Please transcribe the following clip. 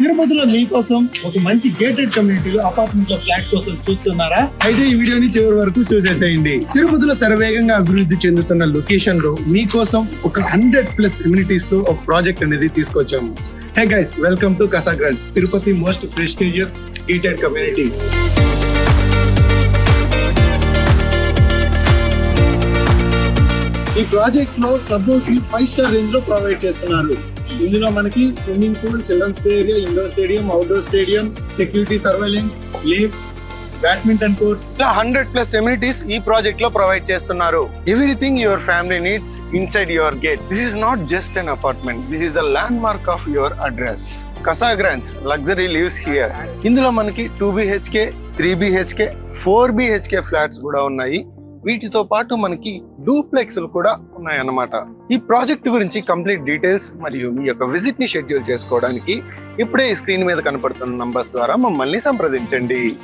తిరుపతిలో మీకోసం ఒక మంచి గేటెడ్ కమ్యూనిటీ అపార్ట్మెంట్ లో ఫ్లాట్ కోసం చూస్తున్నారా? అయితే ఈ వీడియోని చివరి వరకు చూసేసేయండి. తిరుపతిలో శరవేగంగా అభివృద్ధి చెందుతున్న లొకేషన్ లో మీకోసం ఒక 100+ ఎమ్యూనిటీస్ తో ఒక ప్రాజెక్ట్ అనేది తీసుకొచ్చాము. Hey guys, welcome to Casa Grands, Tirupati most prestigious gated community. ఈ ప్రాజెక్ట్ లో క్లబ్ హౌస్ ని 5 స్టార్ రేంజ్ లో ప్రొవైడ్ చేస్తున్నారు. ఇందులో మనకి swimming pool, children's play area, indoor stadium, outdoor stadium, security surveillance, lift, badminton court, 100+ amenities ఈ project లో provide చేస్తున్నారు. Everything your family needs inside your gate. This is not just an apartment, this is the landmark of your address. Casa Grands luxury lives here. ఇందులో మనకి 2 BHK, 3 BHK, 4 BHK flats కూడా ఉన్నాయి. వీటితో పాటు మనకి డూప్లెక్స్లు కూడా ఉన్నాయన్నమాట. ఈ ప్రాజెక్ట్ గురించి కంప్లీట్ డీటెయిల్స్ మరియు మీ యొక్క విజిట్ ని షెడ్యూల్ చేసుకోవడానికి ఇప్పుడే ఈ స్క్రీన్ మీద కనపడుతున్న నంబర్స్ ద్వారా మమ్మల్ని సంప్రదించండి.